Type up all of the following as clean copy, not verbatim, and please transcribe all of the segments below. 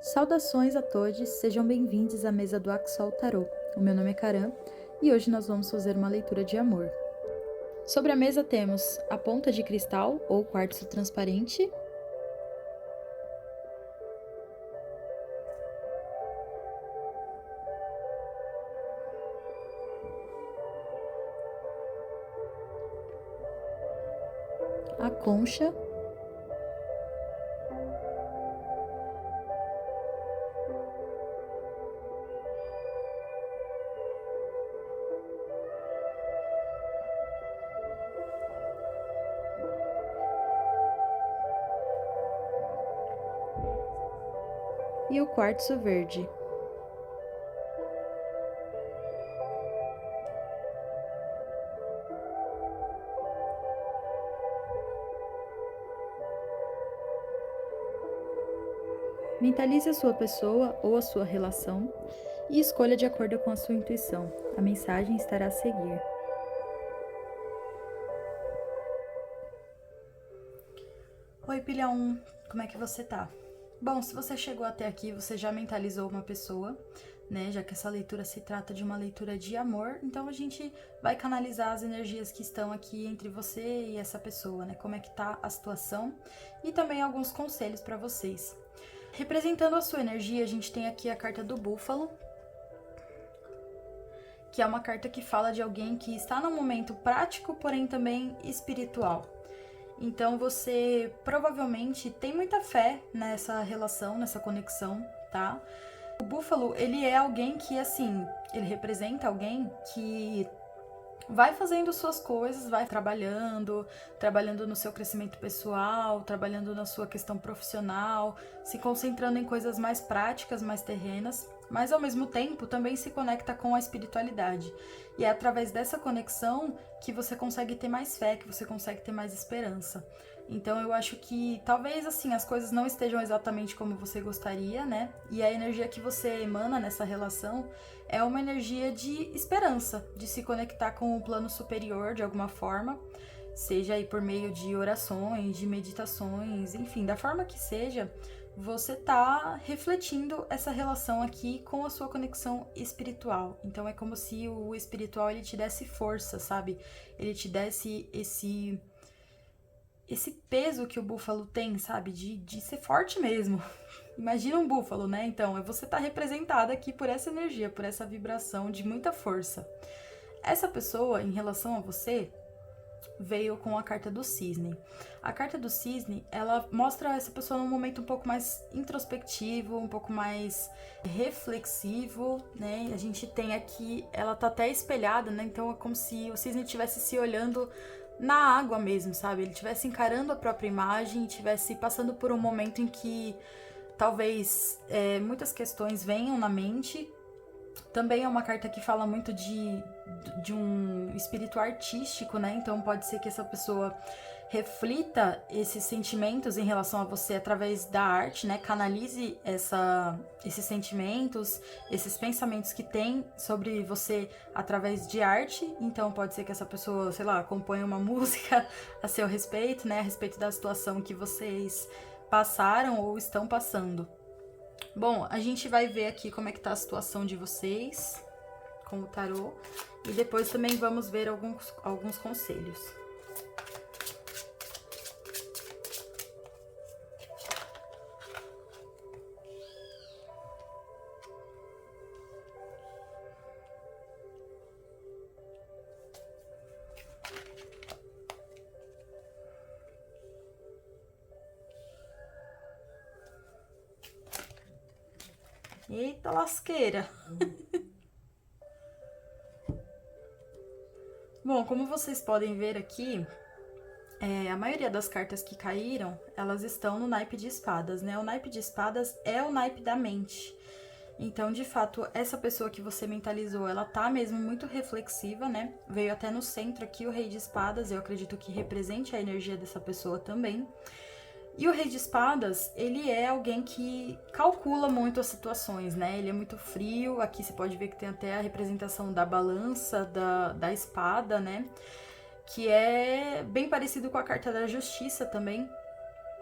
Saudações a todos, sejam bem-vindos à mesa do Axol Tarot. O meu nome é Karan e hoje nós vamos fazer uma leitura de amor. Sobre a mesa temos a ponta de cristal ou quartzo transparente, a concha, e o quartzo verde. Mentalize a sua pessoa ou a sua relação e escolha de acordo com a sua intuição. A mensagem estará a seguir. Oi, pilha 1, como é que você tá? Bom, se você chegou até aqui, você já mentalizou uma pessoa, né? Já que essa leitura se trata de uma leitura de amor, então a gente vai canalizar as energias que estão aqui entre você e essa pessoa, né? Como é que tá a situação e também alguns conselhos para vocês. Representando a sua energia, a gente tem aqui a carta do búfalo, que é uma carta que fala de alguém que está num momento prático, porém também espiritual. Então você provavelmente tem muita fé nessa relação, nessa conexão, tá? O búfalo, ele é alguém que, assim, ele representa alguém que vai fazendo suas coisas, vai trabalhando no seu crescimento pessoal, trabalhando na sua questão profissional, se concentrando em coisas mais práticas, mais terrenas, mas ao mesmo tempo também se conecta com a espiritualidade. E é através dessa conexão que você consegue ter mais fé, que você consegue ter mais esperança. Então eu acho que talvez assim as coisas não estejam exatamente como você gostaria, né? E a energia que você emana nessa relação é uma energia de esperança, de se conectar com o plano superior de alguma forma, seja aí por meio de orações, de meditações, enfim, da forma que seja, você tá refletindo essa relação aqui com a sua conexão espiritual. Então é como se o espiritual ele te desse força, sabe? Ele te desse esse peso que o búfalo tem, sabe? De ser forte mesmo. Imagina um búfalo, né? Então, você tá representada aqui por essa energia, por essa vibração de muita força. Essa pessoa, em relação a você, veio com a carta do cisne. A carta do cisne, ela mostra essa pessoa num momento um pouco mais introspectivo, um pouco mais reflexivo, né? A gente tem aqui, ela tá até espelhada, né? Então é como se o cisne estivesse se olhando na água mesmo, sabe? Ele estivesse encarando a própria imagem, estivesse passando por um momento em que talvez muitas questões venham na mente. Também é uma carta que fala muito de um espírito artístico, né? Então pode ser que essa pessoa reflita esses sentimentos em relação a você através da arte, né? Canalize esses sentimentos, esses pensamentos que tem sobre você através de arte. Então pode ser que essa pessoa, sei lá, componha uma música a seu respeito, né? A respeito da situação que vocês passaram ou estão passando. Bom, a gente vai ver aqui como é que tá a situação de vocês com o tarô. E depois também vamos ver alguns conselhos. Eita lasqueira! Bom, como vocês podem ver aqui, a maioria das cartas que caíram, elas estão no naipe de espadas, né? O naipe de espadas é o naipe da mente. Então, de fato, essa pessoa que você mentalizou, ela tá mesmo muito reflexiva, né? Veio até no centro aqui o rei de espadas, eu acredito que represente a energia dessa pessoa também. E o rei de espadas, ele é alguém que calcula muito as situações, né? Ele é muito frio, aqui você pode ver que tem até a representação da balança, da espada, né? Que é bem parecido com a carta da justiça também.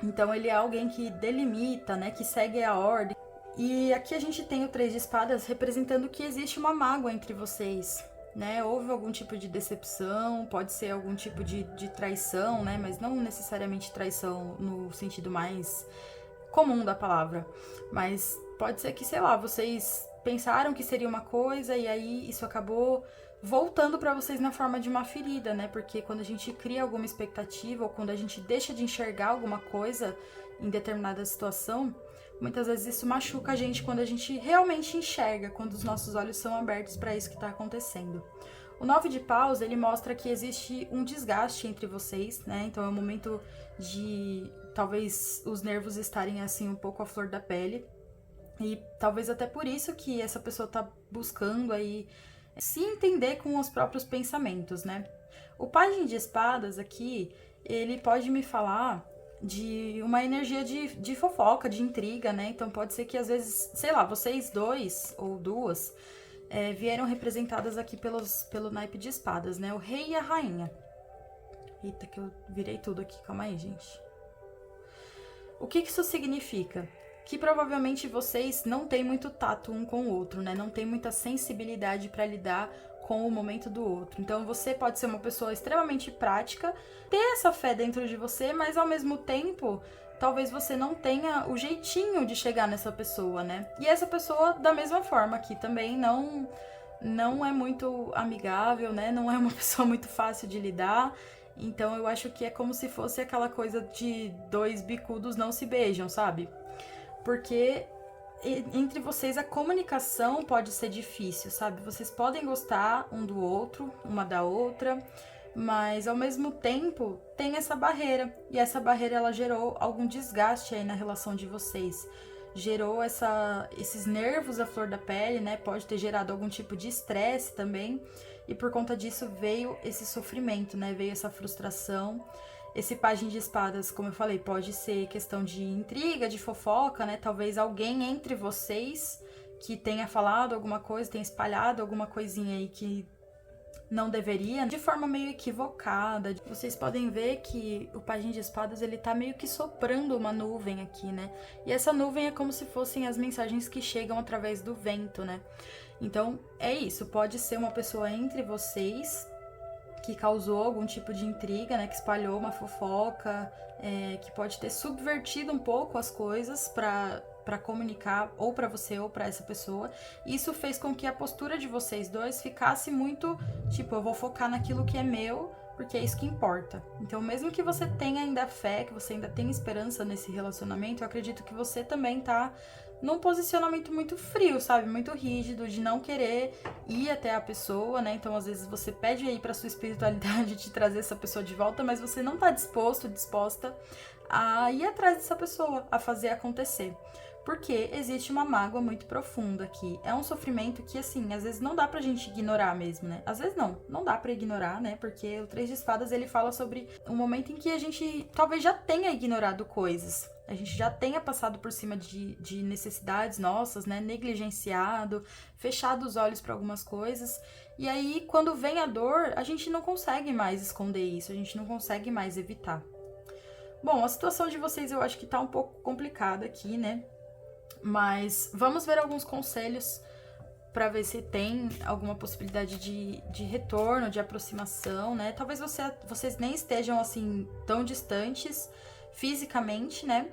Então ele é alguém que delimita, né? Que segue a ordem. E aqui a gente tem o 3 de espadas representando que existe uma mágoa entre vocês, né? Houve algum tipo de decepção, pode ser algum tipo de traição, né? Mas não necessariamente traição no sentido mais comum da palavra. Mas pode ser que, sei lá, vocês pensaram que seria uma coisa e aí isso acabou voltando pra vocês na forma de uma ferida, né? Porque quando a gente cria alguma expectativa ou quando a gente deixa de enxergar alguma coisa em determinada situação, muitas vezes isso machuca a gente quando a gente realmente enxerga, quando os nossos olhos são abertos para isso que está acontecendo. O 9 de paus, ele mostra que existe um desgaste entre vocês, né? Então é um momento de talvez os nervos estarem assim um pouco à flor da pele. E talvez até por isso que essa pessoa tá buscando aí se entender com os próprios pensamentos, né? O pajem de espadas aqui, ele pode me falar de uma energia de fofoca, de intriga, né? Então pode ser que às vezes, sei lá, vocês dois ou duas vieram representadas aqui pelo naipe de espadas, né? O rei e a rainha. Eita, que eu virei tudo aqui, calma aí, gente. O que isso significa? Que provavelmente vocês não têm muito tato um com o outro, né? Não tem muita sensibilidade para lidar com o momento do outro. Então você pode ser uma pessoa extremamente prática, ter essa fé dentro de você, mas ao mesmo tempo, talvez você não tenha o jeitinho de chegar nessa pessoa, né? E essa pessoa, da mesma forma, aqui também não é muito amigável, né? Não é uma pessoa muito fácil de lidar. Então eu acho que é como se fosse aquela coisa de dois bicudos não se beijam, sabe? Porque entre vocês a comunicação pode ser difícil, sabe? Vocês podem gostar um do outro, uma da outra, mas ao mesmo tempo tem essa barreira. E essa barreira ela gerou algum desgaste aí na relação de vocês. Gerou esses nervos à flor da pele, né? Pode ter gerado algum tipo de estresse também. E por conta disso veio esse sofrimento, né? Veio essa frustração. Esse pajem de espadas, como eu falei, pode ser questão de intriga, de fofoca, né? Talvez alguém entre vocês que tenha falado alguma coisa, tenha espalhado alguma coisinha aí que não deveria, de forma meio equivocada. Vocês podem ver que o pajem de espadas, ele tá meio que soprando uma nuvem aqui, né? E essa nuvem é como se fossem as mensagens que chegam através do vento, né? Então, é isso. Pode ser uma pessoa entre vocês que causou algum tipo de intriga, né, que espalhou uma fofoca, que pode ter subvertido um pouco as coisas para comunicar ou para você ou para essa pessoa. Isso fez com que a postura de vocês dois ficasse muito, tipo, eu vou focar naquilo que é meu, porque é isso que importa. Então, mesmo que você tenha ainda fé, que você ainda tenha esperança nesse relacionamento, eu acredito que você também tá num posicionamento muito frio, sabe? Muito rígido, de não querer ir até a pessoa, né? Então, às vezes, você pede aí pra sua espiritualidade te trazer essa pessoa de volta, mas você não tá disposta a ir atrás dessa pessoa, a fazer acontecer. Porque existe uma mágoa muito profunda aqui. É um sofrimento que, assim, às vezes não dá pra gente ignorar mesmo, né? Às vezes não dá pra ignorar, né? Porque o 3 de espadas, ele fala sobre um momento em que a gente talvez já tenha ignorado coisas. A gente já tenha passado por cima de necessidades nossas, né? Negligenciado, fechado os olhos para algumas coisas. E aí, quando vem a dor, a gente não consegue mais esconder isso, a gente não consegue mais evitar. Bom, a situação de vocês eu acho que tá um pouco complicada aqui, né? Mas vamos ver alguns conselhos para ver se tem alguma possibilidade de retorno, de aproximação, né? Talvez vocês nem estejam assim tão distantes fisicamente, né?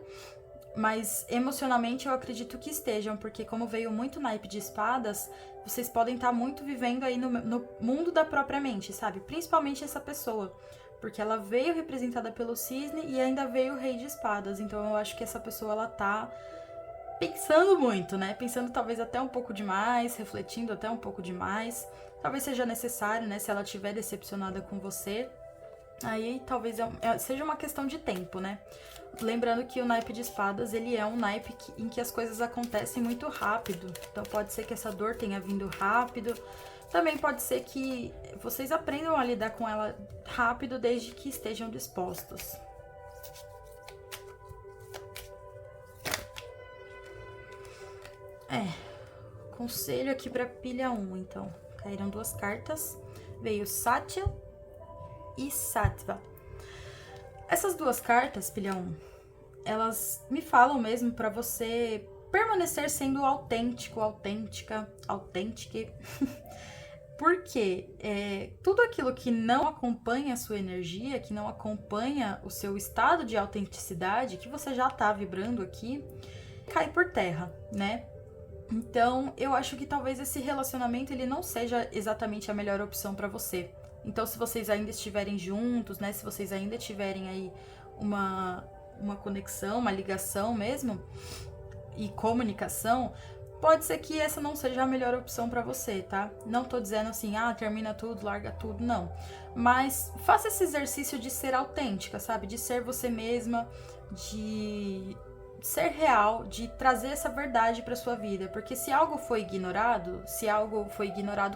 Mas emocionalmente eu acredito que estejam, porque como veio muito naipe de espadas, vocês podem estar muito vivendo aí no mundo da própria mente, sabe? Principalmente essa pessoa. Porque ela veio representada pelo cisne e ainda veio o rei de espadas. Então eu acho que essa pessoa, ela tá pensando muito, né? Pensando talvez até um pouco demais, refletindo até um pouco demais. Talvez seja necessário, né? Se ela estiver decepcionada com você, aí talvez seja uma questão de tempo, né? Lembrando que o naipe de espadas, ele é um naipe em que as coisas acontecem muito rápido. Então pode ser que essa dor tenha vindo rápido. Também pode ser que vocês aprendam a lidar com ela rápido desde que estejam dispostos. Conselho aqui pra pilha 1, então. Caíram 2 cartas. Veio Satya e Sattva. Essas 2 cartas, pilha 1, elas me falam mesmo pra você permanecer sendo autêntico, autêntica, autêntica. Porque tudo aquilo que não acompanha a sua energia, que não acompanha o seu estado de autenticidade, que você já tá vibrando aqui, cai por terra, né? Então, eu acho que talvez esse relacionamento ele não seja exatamente a melhor opção pra você. Então, se vocês ainda estiverem juntos, né? Se vocês ainda tiverem aí uma conexão, uma ligação mesmo, e comunicação, pode ser que essa não seja a melhor opção pra você, tá? Não tô dizendo assim, termina tudo, larga tudo, não. Mas faça esse exercício de ser autêntica, sabe? De ser você mesma, de ser real, de trazer essa verdade pra sua vida. Porque se algo foi ignorado,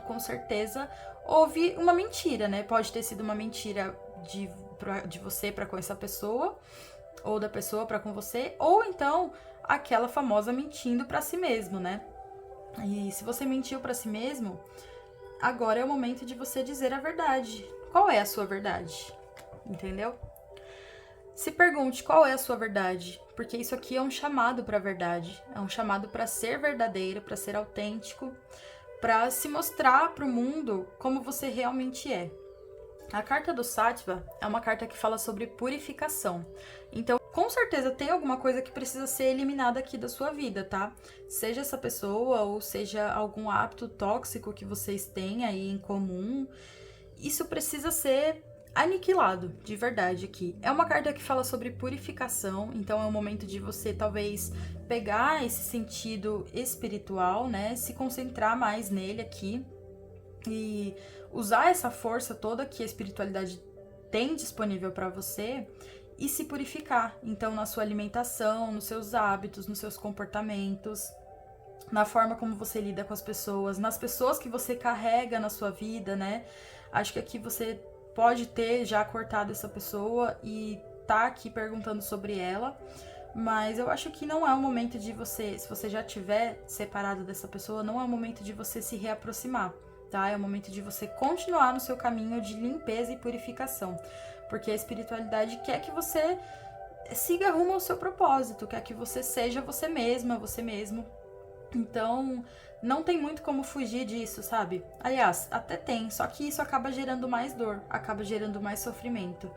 com certeza houve uma mentira, né? Pode ter sido uma mentira de você pra com essa pessoa, ou da pessoa pra com você, ou então aquela famosa mentindo pra si mesmo, né? E se você mentiu pra si mesmo, agora é o momento de você dizer a verdade. Qual é a sua verdade? Entendeu? Se pergunte qual é a sua verdade, porque isso aqui é um chamado pra verdade, é um chamado pra ser verdadeiro, pra ser autêntico, pra se mostrar pro mundo como você realmente é. A carta do Sattva é uma carta que fala sobre purificação. Então, com certeza tem alguma coisa que precisa ser eliminada aqui da sua vida, tá? Seja essa pessoa ou seja algum hábito tóxico que vocês têm aí em comum, isso precisa ser aniquilado, de verdade aqui. É uma carta que fala sobre purificação, então é um momento de você talvez pegar esse sentido espiritual, né? Se concentrar mais nele aqui e usar essa força toda que a espiritualidade tem disponível para você e se purificar. Então, na sua alimentação, nos seus hábitos, nos seus comportamentos, na forma como você lida com as pessoas, nas pessoas que você carrega na sua vida, né? Acho que aqui você pode ter já cortado essa pessoa e tá aqui perguntando sobre ela, mas eu acho que não é o momento de você, se você já tiver separado dessa pessoa, não é o momento de você se reaproximar, tá? É o momento de você continuar no seu caminho de limpeza e purificação, porque a espiritualidade quer que você siga rumo ao seu propósito, quer que você seja você mesma, você mesmo. Então, não tem muito como fugir disso, sabe? Aliás, até tem, só que isso acaba gerando mais dor, acaba gerando mais sofrimento.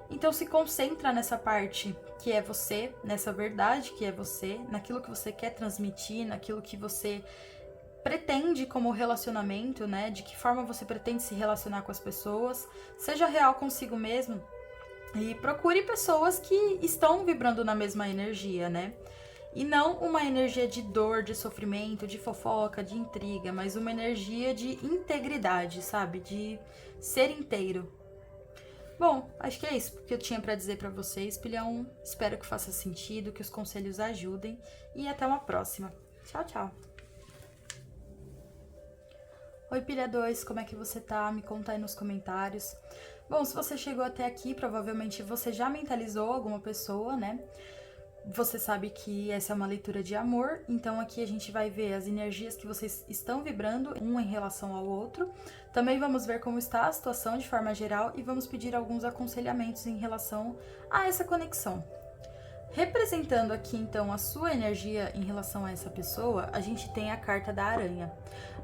Então, se concentra nessa parte que é você, nessa verdade que é você, naquilo que você quer transmitir, naquilo que você pretende como relacionamento, né? De que forma você pretende se relacionar com as pessoas. Seja real consigo mesmo e procure pessoas que estão vibrando na mesma energia, né? E não uma energia de dor, de sofrimento, de fofoca, de intriga, mas uma energia de integridade, sabe? De ser inteiro. Bom, acho que é isso que eu tinha pra dizer pra vocês, pilhão. Espero que faça sentido, que os conselhos ajudem e até uma próxima. Tchau, tchau. Oi, pilha 2, como é que você tá? Me conta aí nos comentários. Bom, se você chegou até aqui, provavelmente você já mentalizou alguma pessoa, né? Você sabe que essa é uma leitura de amor, então aqui a gente vai ver as energias que vocês estão vibrando, um em relação ao outro. Também vamos ver como está a situação de forma geral e vamos pedir alguns aconselhamentos em relação a essa conexão. Representando aqui então a sua energia em relação a essa pessoa, a gente tem a carta da aranha.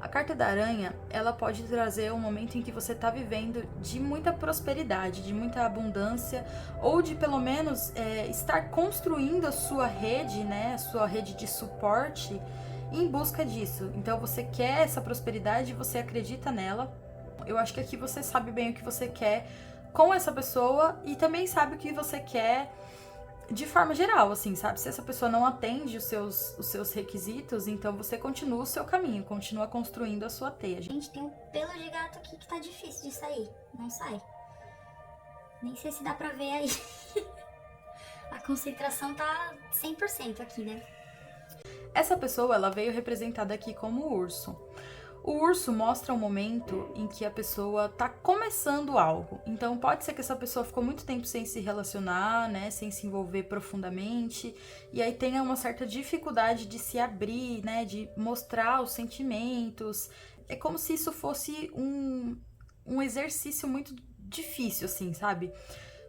A carta da aranha, ela pode trazer um momento em que você está vivendo de muita prosperidade, de muita abundância, ou de pelo menos estar construindo a sua rede, né, a sua rede de suporte em busca disso. Então você quer essa prosperidade, você acredita nela. Eu acho que aqui você sabe bem o que você quer com essa pessoa e também sabe o que você quer de forma geral, assim, sabe? Se essa pessoa não atende os seus requisitos, então você continua o seu caminho, continua construindo a sua teia. Gente, tem um pelo de gato aqui que tá difícil de sair. Não sai. Nem sei se dá pra ver aí. A concentração tá 100% aqui, né? Essa pessoa, ela veio representada aqui como urso. O urso mostra um momento em que a pessoa tá começando algo. Então pode ser que essa pessoa ficou muito tempo sem se relacionar, né, sem se envolver profundamente, e aí tenha uma certa dificuldade de se abrir, né, de mostrar os sentimentos. É como se isso fosse um exercício muito difícil, assim, sabe?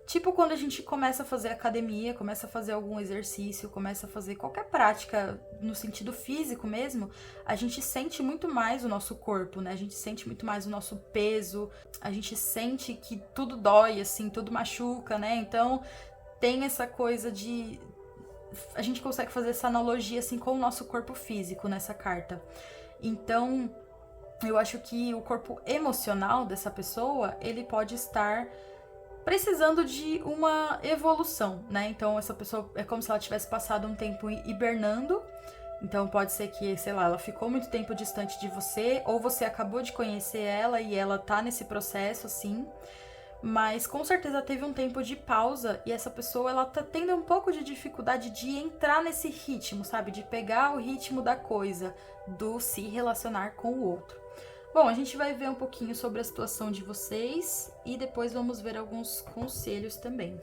Tipo quando a gente começa a fazer academia, começa a fazer algum exercício, começa a fazer qualquer prática no sentido físico mesmo, a gente sente muito mais o nosso corpo, né? A gente sente muito mais o nosso peso, a gente sente que tudo dói, assim, tudo machuca, né? Então tem essa coisa de... A gente consegue fazer essa analogia, assim, com o nosso corpo físico nessa carta. Então, eu acho que o corpo emocional dessa pessoa, ele pode estar precisando de uma evolução, né? Então, essa pessoa é como se ela tivesse passado um tempo hibernando. Então, pode ser que, sei lá, ela ficou muito tempo distante de você, ou você acabou de conhecer ela e ela tá nesse processo, assim. Mas com certeza teve um tempo de pausa e essa pessoa, ela tá tendo um pouco de dificuldade de entrar nesse ritmo, sabe? De pegar o ritmo da coisa, do se relacionar com o outro. Bom, a gente vai ver um pouquinho sobre a situação de vocês e depois vamos ver alguns conselhos também.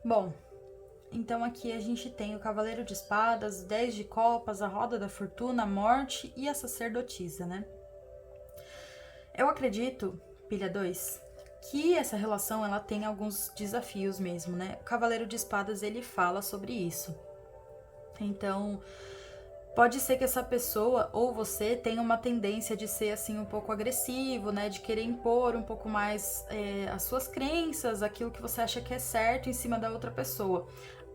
Bom, então aqui a gente tem o Cavaleiro de Espadas, 10 de Copas, a Roda da Fortuna, a Morte e a Sacerdotisa, né? Eu acredito, pilha 2, que essa relação ela tem alguns desafios mesmo, né? O Cavaleiro de Espadas, ele fala sobre isso. Então, pode ser que essa pessoa ou você tenha uma tendência de ser assim um pouco agressivo, né? De querer impor um pouco mais as suas crenças, aquilo que você acha que é certo em cima da outra pessoa.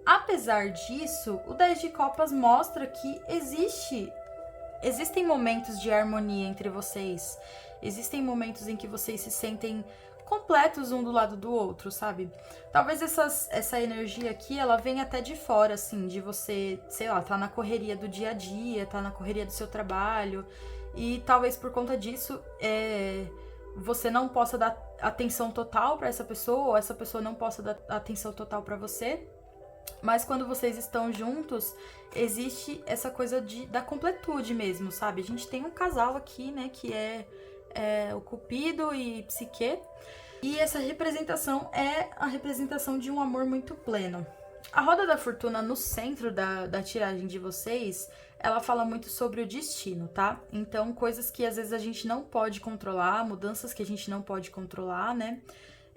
Apesar disso, o 10 de Copas mostra que existem momentos de harmonia entre vocês. Existem momentos em que vocês se sentem completos um do lado do outro, sabe? Talvez essa energia aqui, ela venha até de fora, assim, de você, sei lá, tá na correria do dia a dia, tá na correria do seu trabalho, e talvez por conta disso, você não possa dar atenção total pra essa pessoa, ou essa pessoa não possa dar atenção total pra você, mas quando vocês estão juntos, existe essa coisa da completude mesmo, sabe? A gente tem um casal aqui, né, que é o Cupido e Psique. E essa representação é a representação de um amor muito pleno. A Roda da Fortuna, no centro da tiragem de vocês, ela fala muito sobre o destino, tá? Então, coisas que às vezes a gente não pode controlar, mudanças que a gente não pode controlar, né?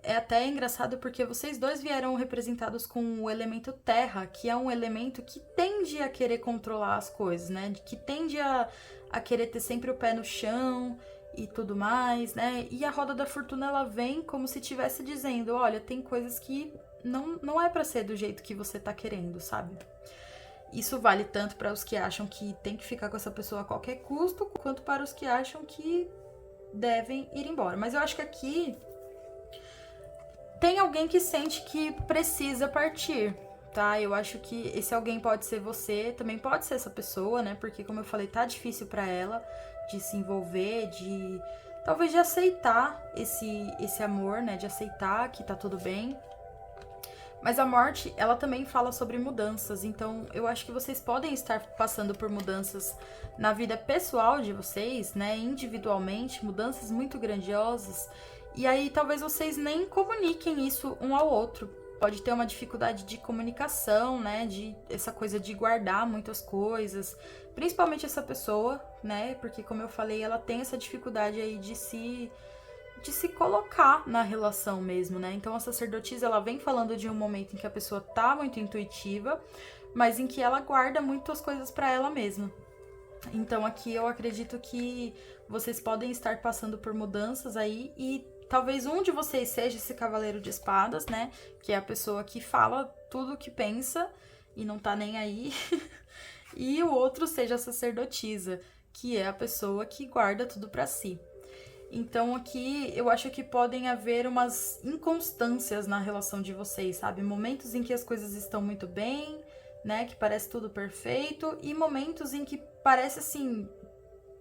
É até engraçado porque vocês dois vieram representados com o elemento terra, que é um elemento que tende a querer controlar as coisas, né? Que tende a querer ter sempre o pé no chão e tudo mais, né? E a Roda da Fortuna, ela vem como se estivesse dizendo, olha, tem coisas que não é pra ser do jeito que você tá querendo, sabe? Isso vale tanto para os que acham que tem que ficar com essa pessoa a qualquer custo, quanto para os que acham que devem ir embora. Mas eu acho que aqui tem alguém que sente que precisa partir, tá? Eu acho que esse alguém pode ser você, também pode ser essa pessoa, né? Porque, como eu falei, tá difícil pra ela de se envolver, de talvez de aceitar esse amor, né? De aceitar que tá tudo bem. Mas a Morte, ela também fala sobre mudanças, então eu acho que vocês podem estar passando por mudanças na vida pessoal de vocês, né? Individualmente, mudanças muito grandiosas. E aí talvez vocês nem comuniquem isso um ao outro. Pode ter uma dificuldade de comunicação, né? De essa coisa de guardar muitas coisas. Principalmente essa pessoa, né? Porque, como eu falei, ela tem essa dificuldade aí de se colocar na relação mesmo, né? Então a sacerdotisa, ela vem falando de um momento em que a pessoa tá muito intuitiva, mas em que ela guarda muitas coisas pra ela mesma. Então aqui eu acredito que vocês podem estar passando por mudanças aí e talvez um de vocês seja esse Cavaleiro de Espadas, né? Que é a pessoa que fala tudo o que pensa e não tá nem aí. E o outro seja a sacerdotisa, que é a pessoa que guarda tudo pra si. Então aqui eu acho que podem haver umas inconstâncias na relação de vocês, sabe? Momentos em que as coisas estão muito bem, né? Que parece tudo perfeito, e momentos em que parece assim,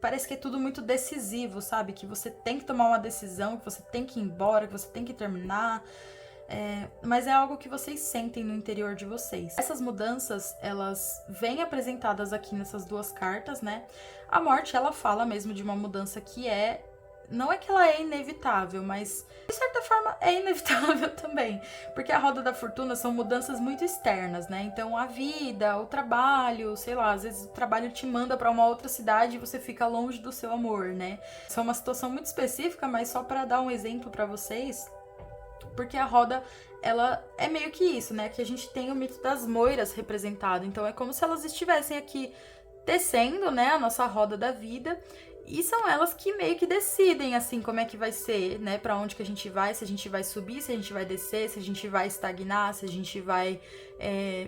parece que é tudo muito decisivo, sabe? Que você tem que tomar uma decisão, que você tem que ir embora, que você tem que terminar. Mas é algo que vocês sentem no interior de vocês. Essas mudanças, elas vêm apresentadas aqui nessas duas cartas, né? A morte, ela fala mesmo de uma mudança que não é que ela é inevitável, mas de certa forma é inevitável também. Porque a roda da fortuna são mudanças muito externas, né? Então a vida, o trabalho, sei lá, às vezes o trabalho te manda pra uma outra cidade e você fica longe do seu amor, né? Isso é uma situação muito específica, mas só pra dar um exemplo pra vocês. Porque a roda, ela é meio que isso, né? Que a gente tem o mito das moiras representado. Então é como se elas estivessem aqui tecendo, né, a nossa roda da vida. E são elas que meio que decidem, assim, como é que vai ser, né? Pra onde que a gente vai, se a gente vai subir, se a gente vai descer, se a gente vai estagnar, se a gente vai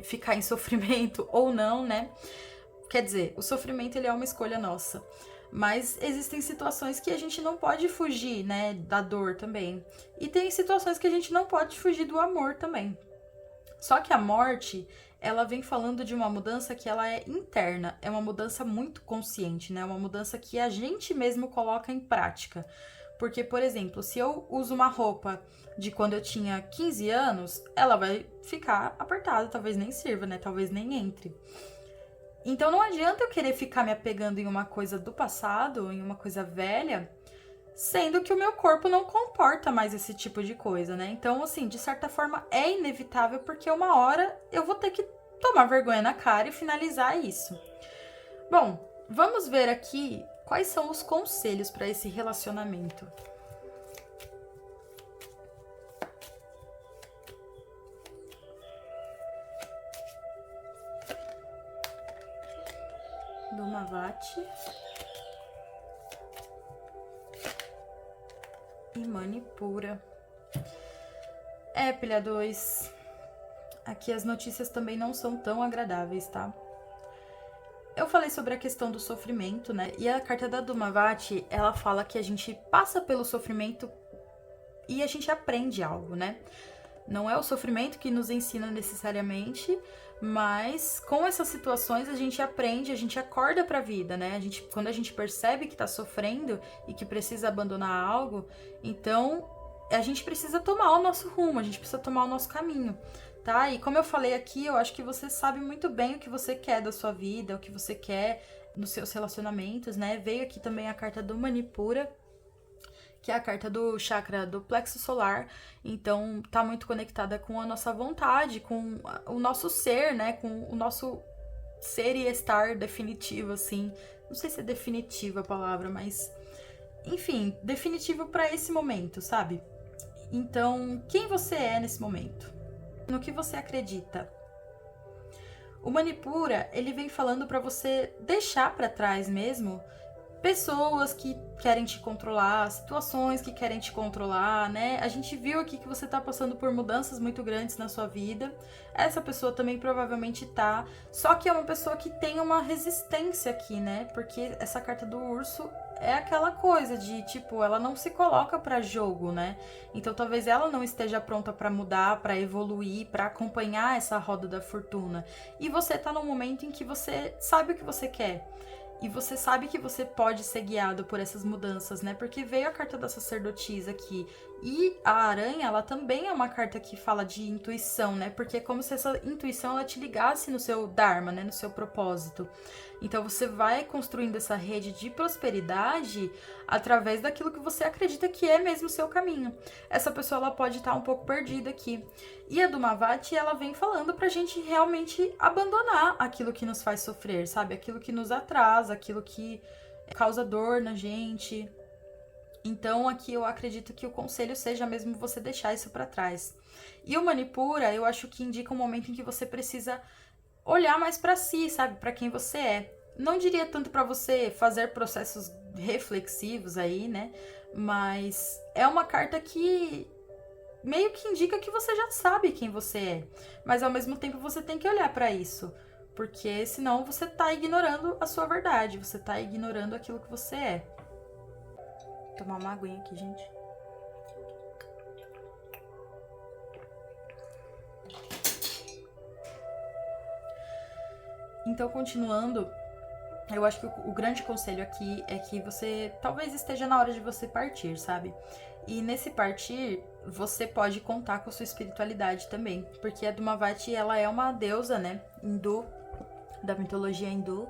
ficar em sofrimento ou não, né? Quer dizer, o sofrimento, ele é uma escolha nossa. Mas existem situações que a gente não pode fugir, né, da dor também. E tem situações que a gente não pode fugir do amor também. Só que a morte, ela vem falando de uma mudança que ela é interna, é uma mudança muito consciente, né? Uma mudança que a gente mesmo coloca em prática. Porque, por exemplo, se eu uso uma roupa de quando eu tinha 15 anos, ela vai ficar apertada, talvez nem sirva, né? Talvez nem entre. Então não adianta eu querer ficar me apegando em uma coisa do passado, em uma coisa velha, sendo que o meu corpo não comporta mais esse tipo de coisa, né? Então, assim, de certa forma é inevitável, porque uma hora eu vou ter que tomar vergonha na cara e finalizar isso. Bom, vamos ver aqui quais são os conselhos para esse relacionamento. Dumavati e Manipura. Pilha 2. Aqui as notícias também não são tão agradáveis, tá? Eu falei sobre a questão do sofrimento, né? E a carta da Dumavati, ela fala que a gente passa pelo sofrimento e a gente aprende algo, né? Não é o sofrimento que nos ensina necessariamente, mas com essas situações a gente aprende, a gente acorda pra vida, né? Quando a gente percebe que tá sofrendo e que precisa abandonar algo, então a gente precisa tomar o nosso rumo, a gente precisa tomar o nosso caminho, tá? E como eu falei aqui, eu acho que você sabe muito bem o que você quer da sua vida, o que você quer nos seus relacionamentos, né? Veio aqui também a carta do Manipura, que é a carta do chakra do plexo solar, então tá muito conectada com a nossa vontade, com o nosso ser, né, com o nosso ser e estar definitivo, assim, não sei se é definitiva a palavra, mas, enfim, definitivo para esse momento, sabe? Então, quem você é nesse momento? No que você acredita? O Manipura, ele vem falando para você deixar para trás mesmo pessoas que querem te controlar, situações que querem te controlar, né? A gente viu aqui que você tá passando por mudanças muito grandes na sua vida. Essa pessoa também provavelmente tá. Só que é uma pessoa que tem uma resistência aqui, né? Porque essa carta do urso é aquela coisa de, tipo, ela não se coloca pra jogo, né? Então talvez ela não esteja pronta pra mudar, pra evoluir, pra acompanhar essa roda da fortuna. E você tá num momento em que você sabe o que você quer. E você sabe que você pode ser guiado por essas mudanças, né? Porque veio a carta da sacerdotisa aqui. E a aranha, ela também é uma carta que fala de intuição, né? Porque é como se essa intuição, ela te ligasse no seu dharma, né? No seu propósito. Então você vai construindo essa rede de prosperidade através daquilo que você acredita que é mesmo o seu caminho. Essa pessoa, ela pode estar um pouco perdida aqui. E a Dumavati, ela vem falando pra gente realmente abandonar aquilo que nos faz sofrer, sabe? Aquilo que nos atrasa, aquilo que causa dor na gente. Então aqui eu acredito que o conselho seja mesmo você deixar isso pra trás. E o Manipura, eu acho que indica um momento em que você precisa olhar mais pra si, sabe? Pra quem você é. Não diria tanto pra você fazer processos reflexivos aí, né? Mas é uma carta que meio que indica que você já sabe quem você é. Mas ao mesmo tempo você tem que olhar pra isso. Porque senão você tá ignorando a sua verdade. Você tá ignorando aquilo que você é. Vou tomar uma aguinha aqui, gente. Então, continuando, eu acho que o grande conselho aqui é que você talvez esteja na hora de você partir, sabe? E nesse partir, você pode contar com a sua espiritualidade também, porque a Dhumavati, ela é uma deusa, né, hindu, da mitologia hindu.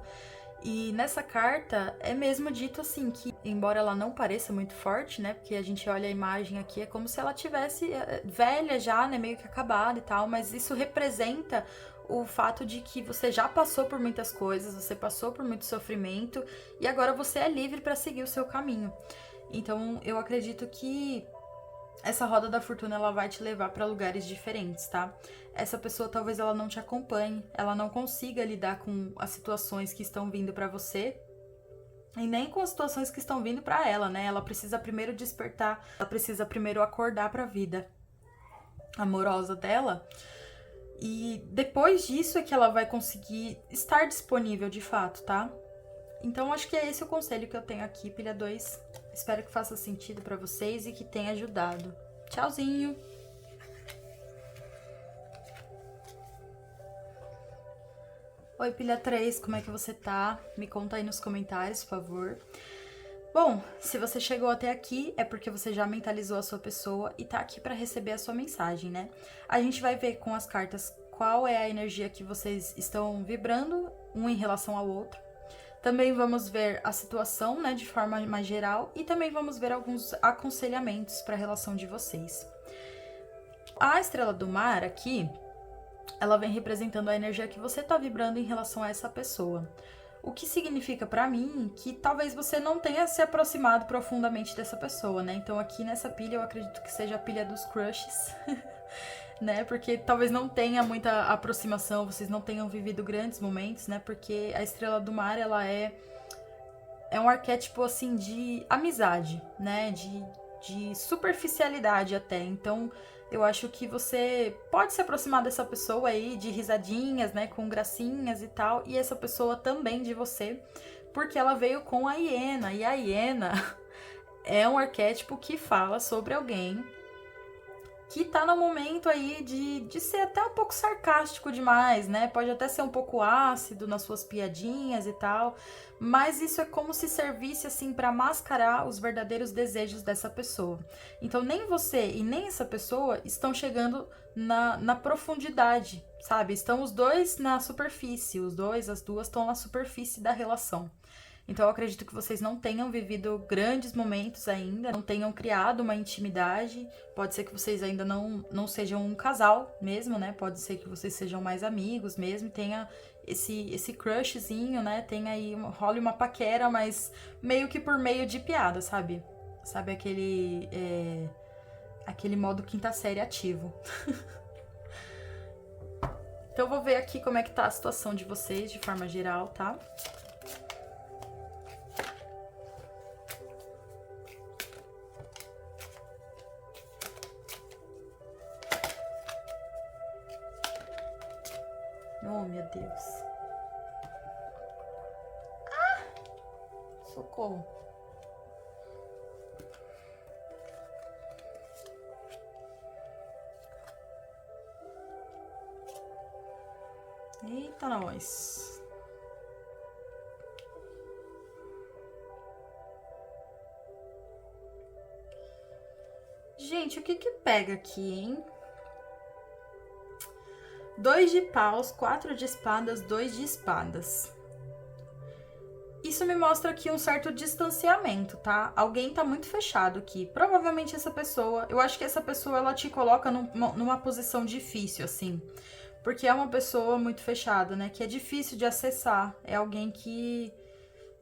E nessa carta é mesmo dito assim que, embora ela não pareça muito forte, né, porque a gente olha a imagem aqui, é como se ela tivesse velha já, né, meio que acabada e tal, mas isso representa o fato de que você já passou por muitas coisas, você passou por muito sofrimento e agora você é livre para seguir o seu caminho. Então, eu acredito que essa roda da fortuna, ela vai te levar para lugares diferentes, tá? Essa pessoa talvez ela não te acompanhe, ela não consiga lidar com as situações que estão vindo para você e nem com as situações que estão vindo para ela, né? Ela precisa primeiro despertar, ela precisa primeiro acordar para a vida amorosa dela. E depois disso é que ela vai conseguir estar disponível de fato, tá? Então, acho que é esse o conselho que eu tenho aqui, pilha 2. Espero que faça sentido pra vocês e que tenha ajudado. Tchauzinho! Oi, pilha 3, como é que você tá? Me conta aí nos comentários, por favor. Bom, se você chegou até aqui, é porque você já mentalizou a sua pessoa e tá aqui pra receber a sua mensagem, né? A gente vai ver com as cartas qual é a energia que vocês estão vibrando, um em relação ao outro. Também vamos ver a situação, né, de forma mais geral, e também vamos ver alguns aconselhamentos para a relação de vocês. A estrela do mar aqui, ela vem representando a energia que você está vibrando em relação a essa pessoa. O que significa para mim que talvez você não tenha se aproximado profundamente dessa pessoa, né? Então aqui nessa pilha eu acredito que seja a pilha dos crushes, né? Porque talvez não tenha muita aproximação, vocês não tenham vivido grandes momentos, né? Porque a estrela do mar, ela é um arquétipo, assim, de amizade, né? De superficialidade até. Então, eu acho que você pode se aproximar dessa pessoa aí de risadinhas, né? Com gracinhas e tal. E essa pessoa também de você, porque ela veio com a hiena. E a hiena é um arquétipo que fala sobre alguém que tá no momento aí de ser até um pouco sarcástico demais, né? Pode até ser um pouco ácido nas suas piadinhas e tal, mas isso é como se servisse assim para mascarar os verdadeiros desejos dessa pessoa. Então nem você e nem essa pessoa estão chegando na profundidade, sabe? Estão os dois na superfície, as duas estão na superfície da relação. Então eu acredito que vocês não tenham vivido grandes momentos ainda, não tenham criado uma intimidade. Pode ser que vocês ainda não sejam um casal mesmo, né? Pode ser que vocês sejam mais amigos mesmo, tenha esse crushzinho, né? Tem aí, role uma paquera, mas meio que por meio de piada, sabe? Sabe aquele modo quinta série ativo. Então eu vou ver aqui como é que tá a situação de vocês de forma geral, tá? Oh, meu Deus. Ah! Socorro. Eita, nós. Gente, o que que pega aqui, hein? 2 de paus, 4 de espadas, 2 de espadas. Isso me mostra aqui um certo distanciamento, tá? Alguém tá muito fechado aqui. Provavelmente essa pessoa... Eu acho que essa pessoa, ela te coloca numa posição difícil, assim. Porque é uma pessoa muito fechada, né? Que é difícil de acessar. É alguém que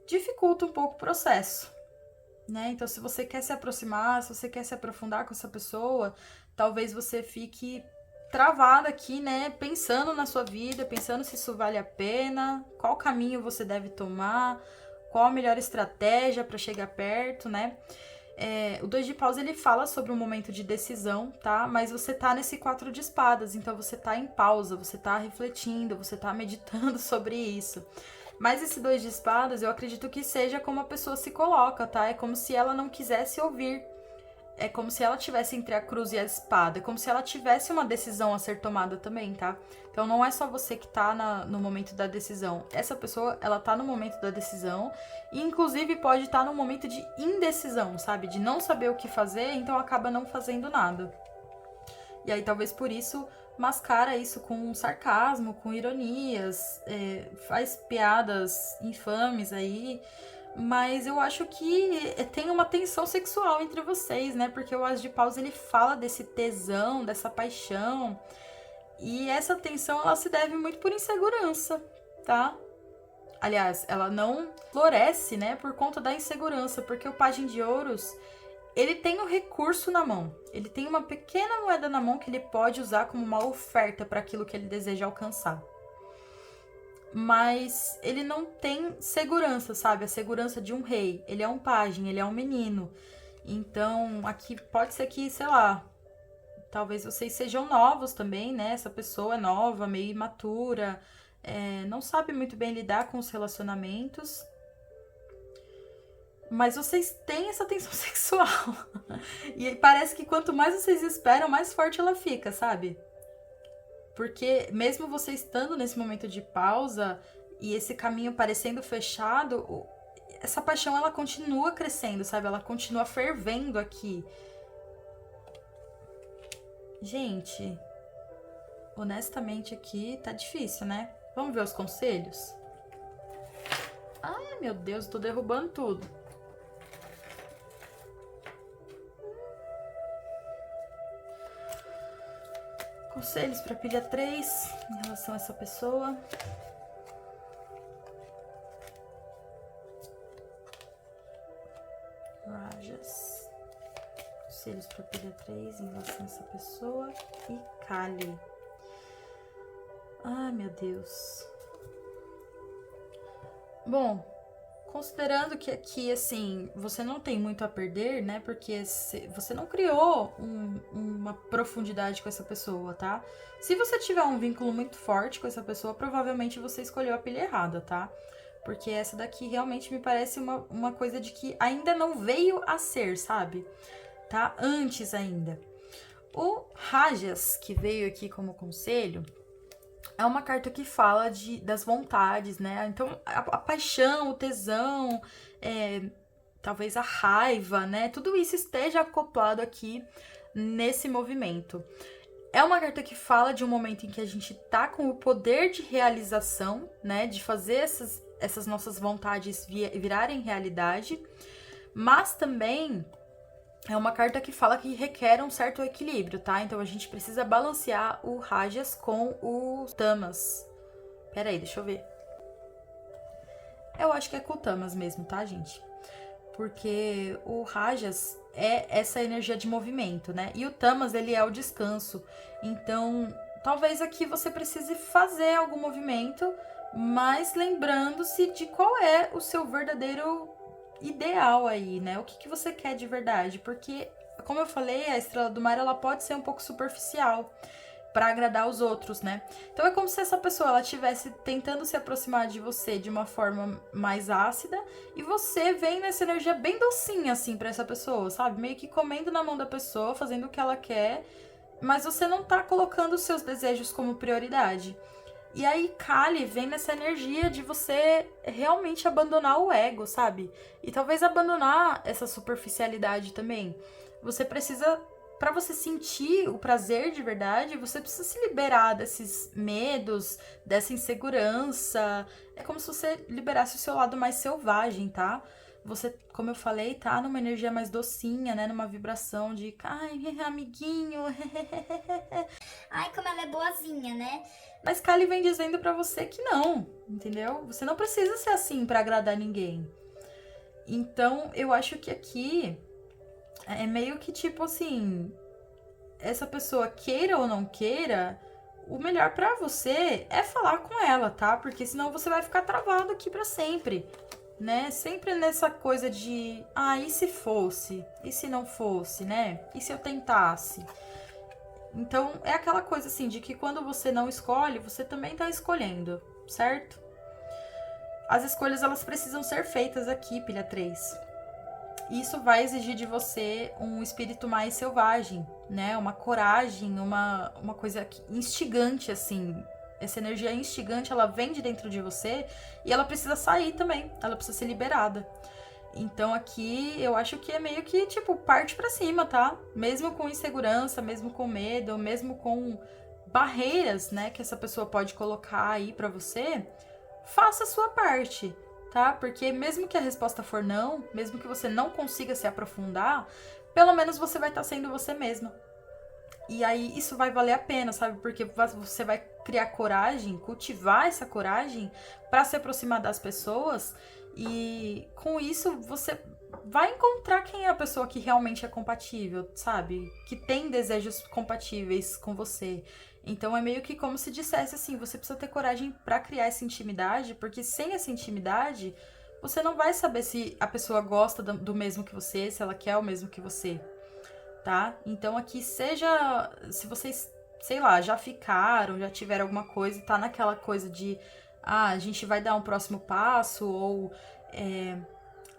dificulta um pouco o processo, né? Então, se você quer se aproximar, se você quer se aprofundar com essa pessoa, talvez você fique travada aqui, né? Pensando na sua vida, pensando se isso vale a pena, qual caminho você deve tomar, qual a melhor estratégia para chegar perto, né? O 2 de paus, ele fala sobre um momento de decisão, tá? Mas você tá nesse 4 de espadas, então você tá em pausa, você tá refletindo, você tá meditando sobre isso. Mas esse 2 de espadas, eu acredito que seja como a pessoa se coloca, tá? É como se ela não quisesse ouvir é como se ela tivesse entre a cruz e a espada. É como se ela tivesse uma decisão a ser tomada também, tá? Então não é só você que tá no momento da decisão. Essa pessoa, ela tá no momento da decisão. E inclusive pode estar no momento de indecisão, sabe? De não saber o que fazer, então acaba não fazendo nada. E aí talvez por isso mascara isso com sarcasmo, com ironias, faz piadas infames aí. Mas eu acho que tem uma tensão sexual entre vocês, né? Porque o As de Paus, ele fala desse tesão, dessa paixão. E essa tensão, ela se deve muito por insegurança, tá? Aliás, ela não floresce, né? Por conta da insegurança. Porque o Pajem de Ouros, ele tem o recurso na mão. Ele tem uma pequena moeda na mão que ele pode usar como uma oferta para aquilo que ele deseja alcançar. Mas ele não tem segurança, sabe? A segurança de um rei. Ele é um pajem, ele é um menino. Então, aqui pode ser que, sei lá, talvez vocês sejam novos também, né? Essa pessoa é nova, meio imatura, não sabe muito bem lidar com os relacionamentos. Mas vocês têm essa tensão sexual. E parece que quanto mais vocês esperam, mais forte ela fica, sabe? Porque mesmo você estando nesse momento de pausa e esse caminho parecendo fechado, essa paixão ela continua crescendo, sabe? Ela continua fervendo aqui. Gente, honestamente aqui tá difícil, né? Vamos ver os conselhos? Ai, meu Deus, tô derrubando tudo. Conselhos para pilha 3 em relação a essa pessoa. Rajas. Conselhos para pilha 3 em relação a essa pessoa. E Kali. Ai, meu Deus. Bom, considerando que aqui, assim, você não tem muito a perder, né? Porque você não criou uma profundidade com essa pessoa, tá? Se você tiver um vínculo muito forte com essa pessoa, provavelmente você escolheu a pilha errada, tá? Porque essa daqui realmente me parece uma coisa de que ainda não veio a ser, sabe? Tá? Antes ainda. O Rajas, que veio aqui como conselho, é uma carta que fala das vontades, né? Então, a paixão, o tesão, talvez a raiva, né? Tudo isso esteja acoplado aqui nesse movimento. É uma carta que fala de um momento em que a gente tá com o poder de realização, né? De fazer essas nossas vontades virarem realidade. Mas também é uma carta que fala que requer um certo equilíbrio, tá? Então a gente precisa balancear o Rajas com o Tamas. Pera aí, deixa eu ver. Eu acho que é com o Tamas mesmo, tá, gente? Porque o Rajas é essa energia de movimento, né? E o Tamas, ele é o descanso. Então, talvez aqui você precise fazer algum movimento, mas lembrando-se de qual é o seu verdadeiro ideal aí, né? O que você quer de verdade? Porque, como eu falei, a Estrela do Mar, ela pode ser um pouco superficial para agradar os outros, né? Então é como se essa pessoa ela estivesse tentando se aproximar de você de uma forma mais ácida e você vem nessa energia bem docinha assim para essa pessoa, sabe? Meio que comendo na mão da pessoa, fazendo o que ela quer, mas você não tá colocando os seus desejos como prioridade. E aí Kali vem nessa energia de você realmente abandonar o ego, sabe? E talvez abandonar essa superficialidade também. Você precisa, para você sentir o prazer de verdade, você precisa se liberar desses medos, dessa insegurança. É como se você liberasse o seu lado mais selvagem, tá? Você, como eu falei, tá numa energia mais docinha, né? Numa vibração de, ai, amiguinho. Ai, como ela é boazinha, né? Mas Kali vem dizendo pra você que não, entendeu? Você não precisa ser assim pra agradar ninguém. Então, eu acho que aqui é meio que tipo assim, essa pessoa queira ou não queira, o melhor pra você é falar com ela, tá? Porque senão você vai ficar travado aqui pra sempre, né? Sempre nessa coisa de, e se fosse? E se não fosse, né? E se eu tentasse? Então, é aquela coisa assim, de que quando você não escolhe, você também tá escolhendo, certo? As escolhas, elas precisam ser feitas aqui, pilha 3. isso vai exigir de você um espírito mais selvagem, né? Uma coragem, uma coisa instigante, assim. Essa energia instigante, ela vem de dentro de você e ela precisa sair também, ela precisa ser liberada. Então aqui eu acho que é meio que, tipo, parte pra cima, tá? Mesmo com insegurança, mesmo com medo, mesmo com barreiras, né, que essa pessoa pode colocar aí pra você, faça a sua parte, tá? Porque mesmo que a resposta for não, mesmo que você não consiga se aprofundar, pelo menos você vai estar sendo você mesma. E aí isso vai valer a pena, sabe? Porque você vai criar coragem, cultivar essa coragem para se aproximar das pessoas e com isso você vai encontrar quem é a pessoa que realmente é compatível, sabe? Que tem desejos compatíveis com você. Então é meio que como se dissesse assim, você precisa ter coragem para criar essa intimidade, porque sem essa intimidade, você não vai saber se a pessoa gosta do mesmo que você, se ela quer o mesmo que você, tá? Então aqui seja, se vocês, sei lá, já ficaram, já tiveram alguma coisa e tá naquela coisa de, a gente vai dar um próximo passo ou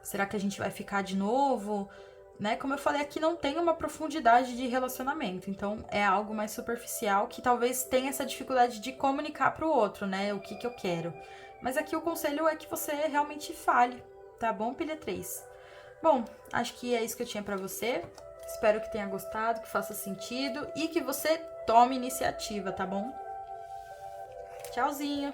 será que a gente vai ficar de novo? Né? Como eu falei, aqui não tem uma profundidade de relacionamento, então é algo mais superficial que talvez tenha essa dificuldade de comunicar pro outro, né? O que eu quero. Mas aqui o conselho é que você realmente fale, tá bom, pilha 3? Bom, acho que é isso que eu tinha pra você. Espero que tenha gostado, que faça sentido e que você tome iniciativa, tá bom? Tchauzinho!